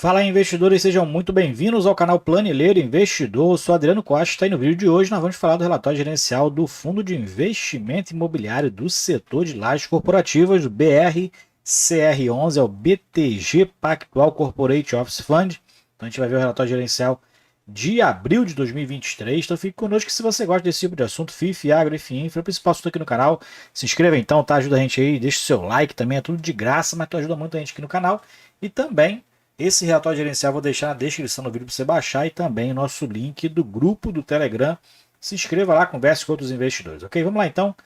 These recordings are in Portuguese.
Fala investidores, sejam muito bem-vindos ao canal Planileiro Investidor. Eu sou Adriano Costa e no vídeo de hoje nós vamos falar do relatório gerencial do Fundo de Investimento Imobiliário do Setor de Lajes Corporativas, do BRCR11, é o BTG Pactual Corporate Office Fund. Então a gente vai ver o relatório gerencial de abril de 2023. Então fique conosco se você gosta desse tipo de assunto, FIF, Agro, Infra, o principal assunto aqui no canal. Se inscreva então, tá? Ajuda a gente aí, deixa o seu like também, é tudo de graça, mas tu ajuda muito a gente aqui no canal. E também esse relatório gerencial eu vou deixar na descrição do vídeo para você baixar e também o nosso link do grupo do Telegram. Se inscreva lá, converse com outros investidores. Ok, vamos lá então.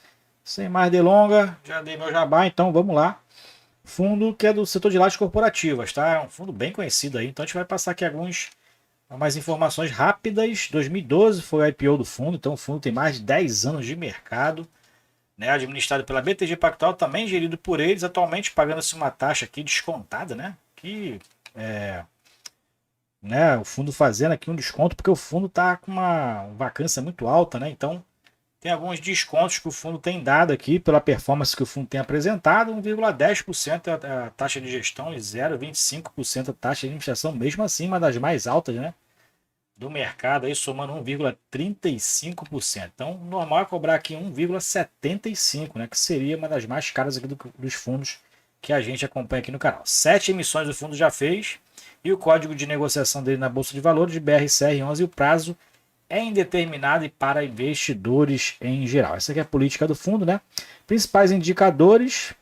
Sem mais delonga, já dei meu jabá, então vamos lá. Fundo que é do setor de lajes corporativas, tá? É um fundo bem conhecido aí. Então a gente vai passar aqui mais informações rápidas. 2012 foi o IPO do fundo, então o fundo tem mais de 10 anos de mercado, né? Administrado pela BTG Pactual, também gerido por eles, atualmente pagando-se uma taxa aqui descontada, né? Que né, o fundo fazendo aqui um desconto, porque o fundo está com uma vacância muito alta, né? Então tem alguns descontos que o fundo tem dado aqui pela performance que o fundo tem apresentado. 1,10% é a taxa de gestão e 0,25% a taxa de administração, mesmo assim uma das mais altas, né, do mercado, aí somando 1,35%. Então o normal é cobrar aqui 1,75%, né, que seria uma das mais caras aqui dos fundos que a gente acompanha aqui no canal. 7 emissões o fundo já fez e o código de negociação dele na Bolsa de Valores de BRCR11 e o prazo é indeterminado e para investidores em geral. Essa aqui é a política do fundo, né? Principais indicadores: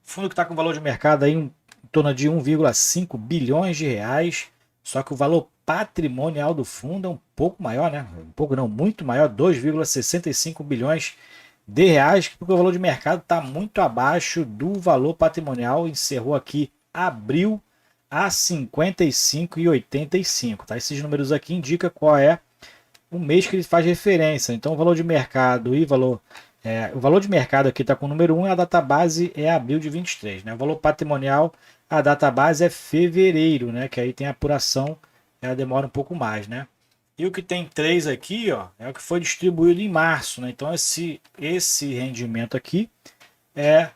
fundo que está com valor de mercado aí em torno de 1,5 bilhões de reais, só que o valor patrimonial do fundo é um pouco maior, né? Um pouco não, muito maior, 2,65 bilhões de reais, porque o valor de mercado está muito abaixo do valor patrimonial. Encerrou aqui abril a 55,85, tá? Esses números aqui indicam qual é o mês que ele faz referência. Então o valor de mercado e o valor de mercado aqui está com o número 1 e a data base é abril de 23, né? O valor patrimonial, a data base é fevereiro, né? Que aí tem a apuração, ela demora um pouco mais, né? E o que tem 3 aqui, ó, é o que foi distribuído em março, né? Então esse rendimento aqui é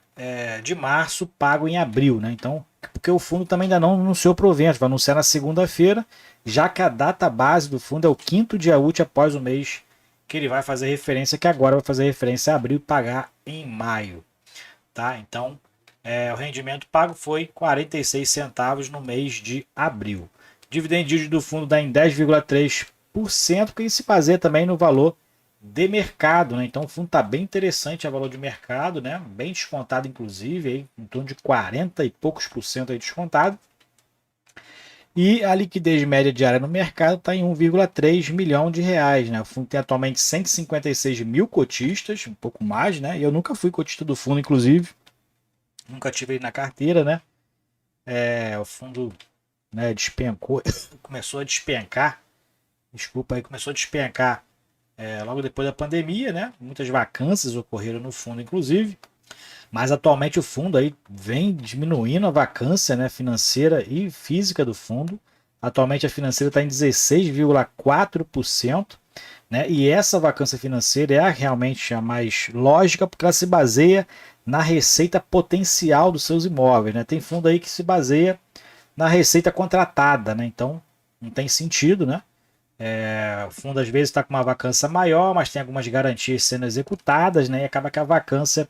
de março pago em abril, né? Então, porque o fundo também ainda não anunciou provento, vai anunciar na segunda-feira, já que a data base do fundo é o quinto dia útil após o mês que ele vai fazer referência, que agora vai fazer referência a abril e pagar em maio, tá? Então, o rendimento pago foi 46 centavos no mês de abril. Dividend yield do fundo dá em 10,3%, que se baseia também no valor de mercado, né? Então o fundo está bem interessante a valor de mercado, né? Bem descontado, inclusive, aí, em torno de 40 e poucos por cento aí descontado. E a liquidez média diária no mercado está em 1,3 milhão de reais, né? O fundo tem atualmente 156 mil cotistas, um pouco mais, né? E eu nunca fui cotista do fundo, inclusive, nunca tive ele na carteira, né? O fundo, né, despencou, começou a despencar, desculpa aí, começou a despencar logo depois da pandemia, né? Muitas vacâncias ocorreram no fundo, inclusive. Mas atualmente o fundo aí vem diminuindo a vacância, né, financeira e física do fundo. Atualmente a financeira está em 16,4%, né? E essa vacância financeira é realmente a mais lógica, porque ela se baseia na receita potencial dos seus imóveis, né? Tem fundo aí que se baseia na receita contratada, né? Então não tem sentido, né? O fundo às vezes está com uma vacância maior, mas tem algumas garantias sendo executadas, né? E acaba que a vacância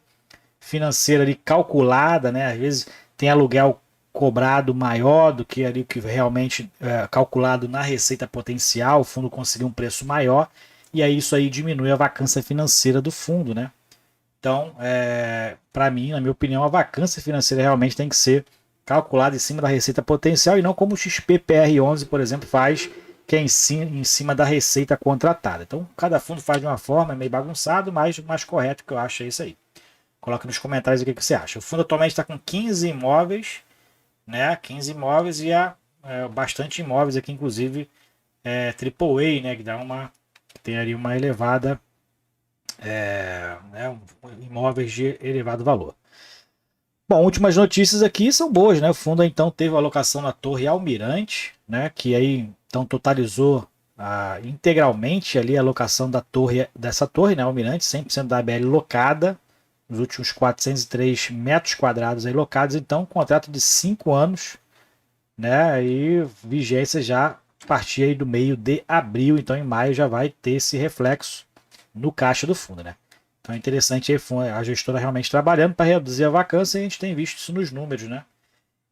financeira ali calculada, né? Às vezes tem aluguel cobrado maior do que ali que realmente calculado na receita potencial, o fundo conseguiu um preço maior e aí isso aí diminui a vacância financeira do fundo, né? Então, para mim, na minha opinião, a vacância financeira realmente tem que ser calculada em cima da receita potencial e não como o XPPR11, por exemplo, faz, que é em cima da receita contratada. Então, cada fundo faz de uma forma, é meio bagunçado, mas o mais correto que eu acho é isso aí. Coloque nos comentários o que você acha. O fundo atualmente está com 15 imóveis, né? 15 imóveis e há bastante imóveis aqui, inclusive AAA, né? Que tem ali uma elevada, né, imóveis de elevado valor. Bom, últimas notícias aqui são boas, né? O fundo então teve a alocação na Torre Almirante, né? Que aí então totalizou integralmente ali a alocação dessa torre, né? Almirante, 100% da ABL locada, os últimos 403 metros quadrados aí locados, então, um contrato de 5 anos, né? E vigência já a partir aí do meio de abril, então em maio já vai ter esse reflexo no caixa do fundo, né? Então é interessante aí a gestora realmente trabalhando para reduzir a vacância e a gente tem visto isso nos números, né?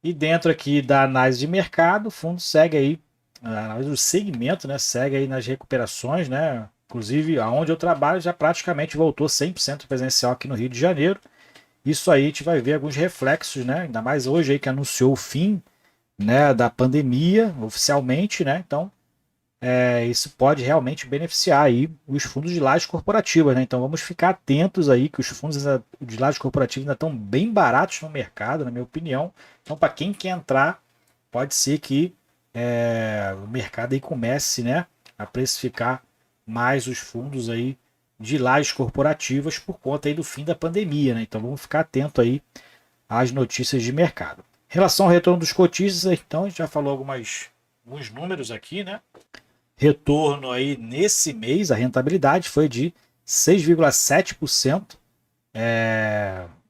E dentro aqui da análise de mercado, o fundo segue aí, a análise do segmento, né? Segue aí nas recuperações, né? Inclusive, aonde eu trabalho já praticamente voltou 100% presencial aqui no Rio de Janeiro. Isso aí a gente vai ver alguns reflexos, né? Ainda mais hoje aí que anunciou o fim, né, da pandemia oficialmente, né? Então, isso pode realmente beneficiar aí os fundos de lajes corporativas, né? Então, vamos ficar atentos aí que os fundos de lajes corporativas ainda estão bem baratos no mercado, na minha opinião. Então, para quem quer entrar, pode ser que o mercado aí comece, né, a precificar mais os fundos aí de lajes corporativas por conta aí do fim da pandemia, né? Então, vamos ficar atento aí às notícias de mercado. Em relação ao retorno dos cotistas, então, a gente já falou alguns números aqui, né? Retorno aí nesse mês, a rentabilidade foi de 6,7%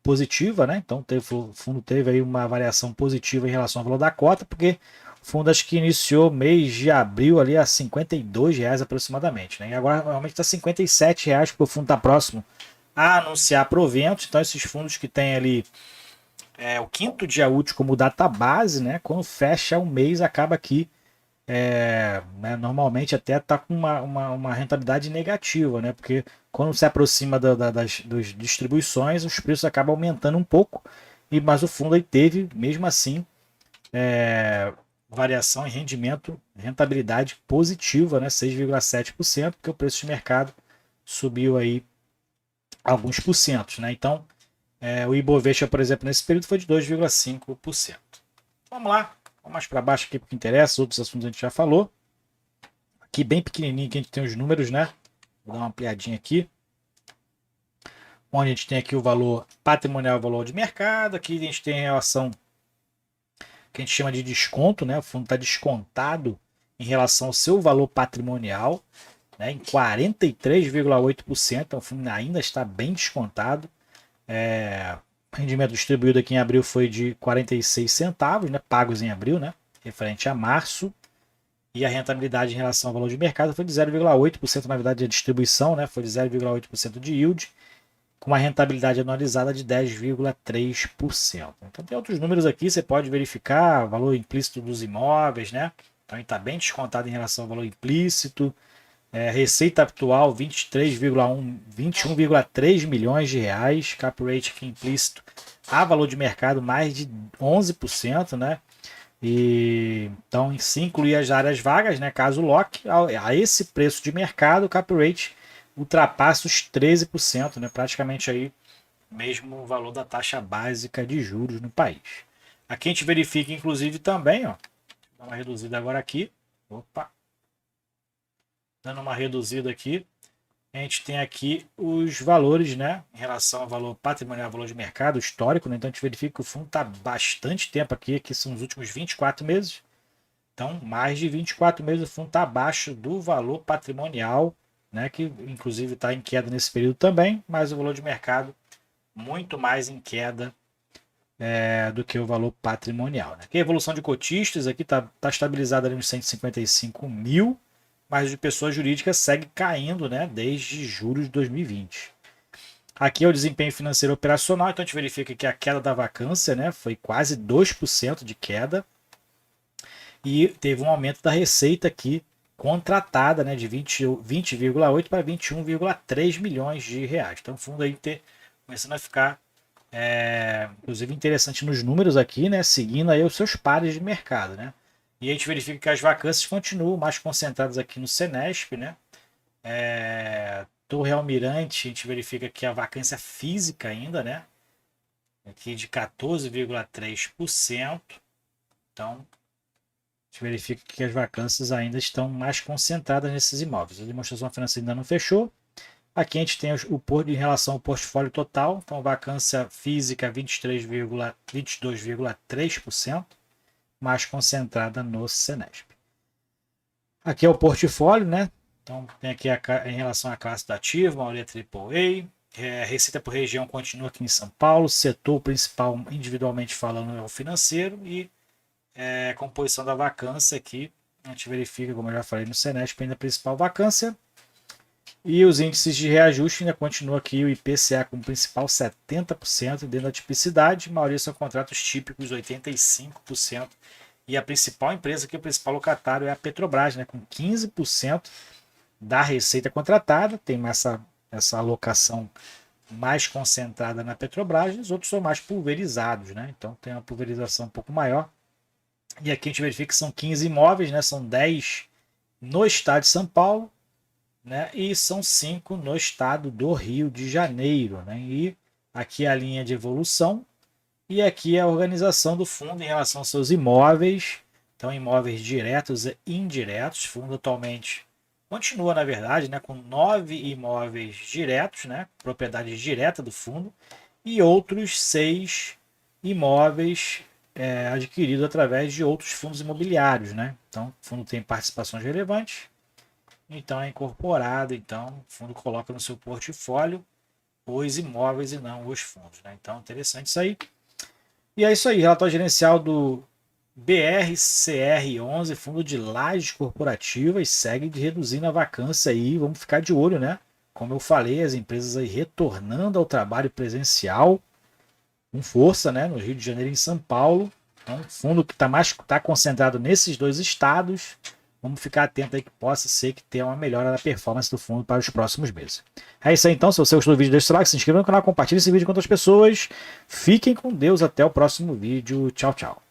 positiva, né? Então o fundo teve aí uma variação positiva em relação ao valor da cota, porque o fundo acho que iniciou mês de abril ali a R$ 52 aproximadamente, né? E agora realmente está R$ 57, porque o fundo está próximo a anunciar proventos. Então esses fundos que tem ali o quinto dia útil como data base, né? Quando fecha um mês acaba que né, normalmente até está com uma rentabilidade negativa, né? Porque quando se aproxima das distribuições, os preços acabam aumentando um pouco, mas o fundo aí teve, mesmo assim, variação em rendimento, rentabilidade positiva, né? 6,7%, porque o preço de mercado subiu aí alguns porcentos, né? Então, o Ibovespa, por exemplo, nesse período foi de 2,5%. Vamos lá, vamos mais para baixo aqui porque interessa, outros assuntos a gente já falou. Aqui bem pequenininho que a gente tem os números, né? Vou dar uma ampliadinha aqui. Onde a gente tem aqui o valor patrimonial e o valor de mercado. Aqui a gente tem a relação que a gente chama de desconto, né? O fundo está descontado em relação ao seu valor patrimonial, né? Em 43,8%. Então o fundo ainda está bem descontado. O rendimento distribuído aqui em abril foi de 46 centavos, né? Pagos em abril, né? Referente a março. E a rentabilidade em relação ao valor de mercado foi de 0,8%, na verdade a distribuição, né, foi de 0,8% de yield, com uma rentabilidade anualizada de 10,3%. Então tem outros números aqui, você pode verificar, valor implícito dos imóveis, né? Então está bem descontado em relação ao valor implícito. Receita atual 21,3 milhões de reais, cap rate aqui implícito a valor de mercado mais de 11%, né? E então, se incluir as áreas vagas, né, caso lock, a esse preço de mercado, o cap rate ultrapassa os 13%, né, praticamente aí mesmo o valor da taxa básica de juros no país. Aqui a gente verifica, inclusive, também, ó, dá uma reduzida agora aqui, opa, dando uma reduzida aqui, a gente tem aqui os valores, né, em relação ao valor patrimonial, valor de mercado histórico, né, então a gente verifica que o fundo está bastante tempo aqui são os últimos 24 meses, então mais de 24 meses o fundo está abaixo do valor patrimonial, né, que inclusive está em queda nesse período também, mas o valor de mercado muito mais em queda do que o valor patrimonial. Né? Aqui a evolução de cotistas aqui está estabilizada ali nos 155 mil, mas de pessoas jurídicas segue caindo, né, desde julho de 2020. Aqui é o desempenho financeiro operacional, então a gente verifica que a queda da vacância, né, foi quase 2% de queda e teve um aumento da receita aqui contratada, né, de 20,8 para 21,3 milhões de reais. Então o fundo aí começando a ficar inclusive interessante nos números aqui, né, seguindo aí os seus pares de mercado, né? E a gente verifica que as vacâncias continuam mais concentradas aqui no Senesp, né? Torre Almirante, a gente verifica que a vacância física ainda, né? Aqui de 14,3%. Então, a gente verifica que as vacâncias ainda estão mais concentradas nesses imóveis. A demonstração financeira ainda não fechou. Aqui a gente tem em relação ao portfólio total. Então, vacância física 22,3%, mais concentrada no Senesp. Aqui é o portfólio, né? Então, tem aqui em relação à classe da ativa, maioria AAA. Receita por região continua aqui em São Paulo. Setor principal, individualmente falando, é o financeiro. E composição da vacância aqui. A gente verifica, como eu já falei, no Senesp ainda a principal vacância. E os índices de reajuste ainda continua aqui o IPCA como principal 70% dentro da tipicidade. A maioria são contratos típicos 85%. E a principal empresa aqui, o principal locatário é a Petrobras, né, com 15% da receita contratada. Tem essa alocação mais concentrada na Petrobras, e os outros são mais pulverizados, né? Então tem uma pulverização um pouco maior. E aqui a gente verifica que são 15 imóveis, né? São 10 no estado de São Paulo, né? E são 5 no estado do Rio de Janeiro, né? E aqui é a linha de evolução e aqui é a organização do fundo em relação aos seus imóveis. Então, imóveis diretos e indiretos. O fundo atualmente continua, na verdade, né, com 9 imóveis diretos, né, propriedade direta do fundo, e outros 6 imóveis adquiridos através de outros fundos imobiliários, né? Então, o fundo tem participações relevantes, então é incorporado, então o fundo coloca no seu portfólio os imóveis e não os fundos, né? Então, interessante isso aí. E é isso aí, relatório gerencial do BRCR11, fundo de lajes corporativas, segue reduzindo a vacância aí, vamos ficar de olho, né? Como eu falei, as empresas aí retornando ao trabalho presencial com força, né? No Rio de Janeiro e em São Paulo. Então, fundo que está concentrado nesses dois estados. Vamos ficar atento aí que possa ser que tenha uma melhora na performance do fundo para os próximos meses. É isso aí então, se você gostou do vídeo, deixa o like, se inscreva no canal, compartilhe esse vídeo com outras pessoas. Fiquem com Deus, até o próximo vídeo. Tchau, tchau.